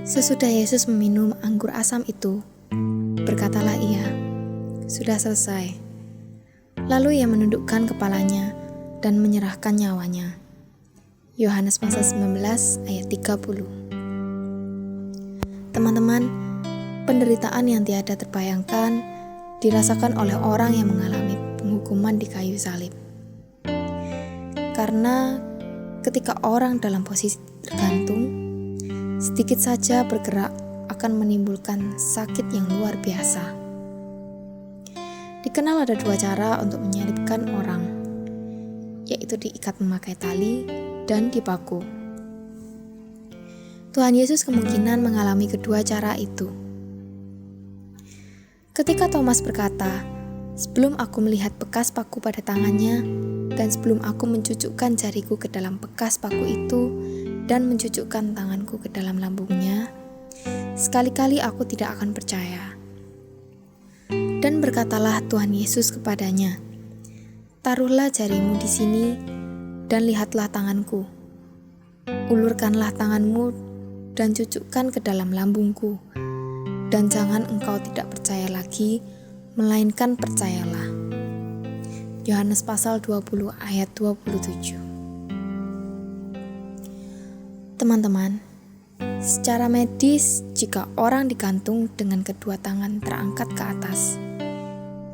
Sesudah Yesus meminum anggur asam itu, berkatalah ia, "Sudah selesai." Lalu ia menundukkan kepalanya dan menyerahkan nyawanya. Yohanes pasal 19 ayat 30. Teman-teman, penderitaan yang tiada terbayangkan dirasakan oleh orang yang mengalami penghukuman di kayu salib. Karena ketika orang dalam posisi tergantung, sedikit saja bergerak akan menimbulkan sakit yang luar biasa. Dikenal ada 2 cara untuk menyalibkan orang, yaitu diikat memakai tali dan dipaku. Tuhan Yesus kemungkinan mengalami kedua cara itu. Ketika Thomas berkata, "Sebelum aku melihat bekas paku pada tangannya, dan sebelum aku mencucukkan jariku ke dalam bekas paku itu, dan mencucukkan tanganku ke dalam lambungnya, sekali-kali aku tidak akan percaya." Dan berkatalah Tuhan Yesus kepadanya, "Taruhlah jarimu di sini, dan lihatlah tanganku. Ulurkanlah tanganmu, dan cucukkan ke dalam lambungku. Dan jangan engkau tidak percaya lagi, melainkan percayalah." Yohanes pasal 20 ayat 27. Teman-teman, secara medis, jika orang digantung dengan kedua tangan terangkat ke atas,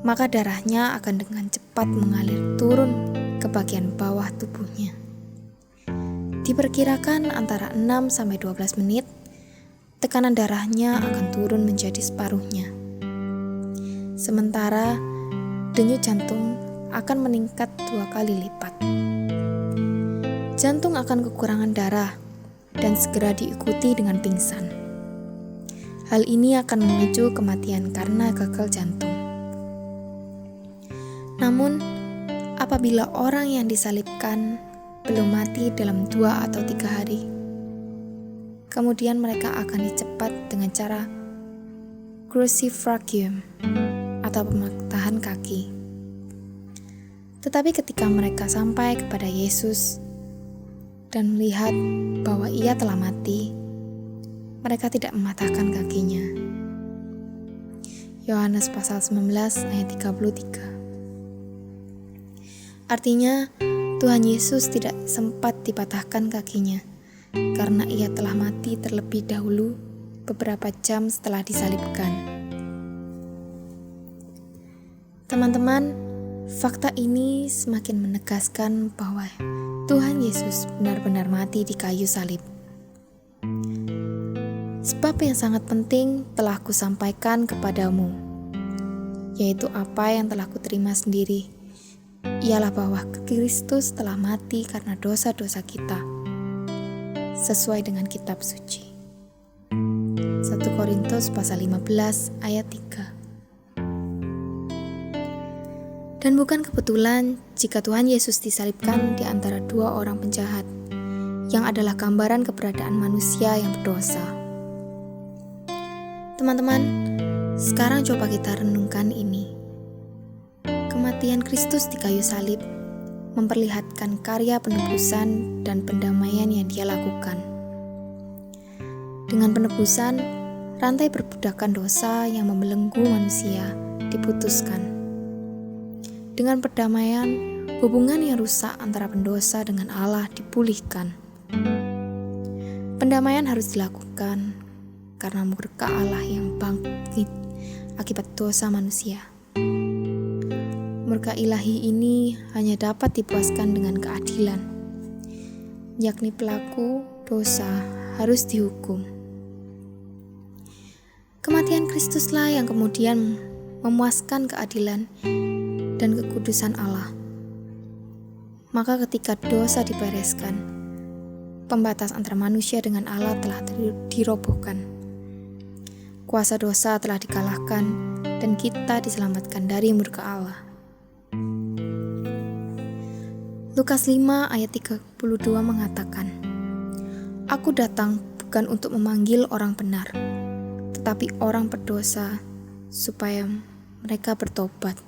maka darahnya akan dengan cepat mengalir turun ke bagian bawah tubuhnya. Diperkirakan antara 6-12 menit, tekanan darahnya akan turun menjadi separuhnya. Sementara denyut jantung akan meningkat 2 kali lipat. Jantung akan kekurangan darah dan segera diikuti dengan pingsan. Hal ini akan memicu kematian karena gagal jantung. Namun, apabila orang yang disalibkan belum mati dalam 2 atau 3 hari, kemudian mereka akan dicepat dengan cara crucifragium atau pematahan kaki. Tetapi ketika mereka sampai kepada Yesus dan melihat bahwa ia telah mati, mereka tidak mematahkan kakinya. Yohanes pasal 19 ayat 33. Artinya, Tuhan Yesus tidak sempat dipatahkan kakinya, karena ia telah mati terlebih dahulu beberapa jam setelah disalibkan. Teman-teman, fakta ini semakin menegaskan bahwa Tuhan Yesus benar-benar mati di kayu salib. Sebab yang sangat penting telah kusampaikan kepadamu, yaitu apa yang telah kuterima sendiri, ialah bahwa Kristus telah mati karena dosa-dosa kita, sesuai dengan kitab suci. 1 Korintus pasal 15 ayat 3. Dan bukan kebetulan jika Tuhan Yesus disalibkan di antara 2 orang penjahat, yang adalah gambaran keberadaan manusia yang berdosa. Teman-teman, sekarang coba kita renungkan ini. Kematian Kristus di kayu salib memperlihatkan karya penebusan dan pendamaian yang Dia lakukan. Dengan penebusan, rantai perbudakan dosa yang membelenggu manusia diputuskan. Dengan perdamaian, hubungan yang rusak antara pendosa dengan Allah dipulihkan. Pendamaian harus dilakukan karena murka Allah yang bangkit akibat dosa manusia. Murka ilahi ini hanya dapat dipuaskan dengan keadilan, yakni pelaku dosa harus dihukum. Kematian Kristuslah yang kemudian memuaskan keadilan dan kekudusan Allah. Maka ketika dosa dibereskan, pembatas antara manusia dengan Allah telah dirobohkan. Kuasa dosa telah dikalahkan dan kita diselamatkan dari murka Allah. Lukas 5 ayat 32 mengatakan, "Aku datang bukan untuk memanggil orang benar, tetapi orang berdosa supaya mereka bertobat."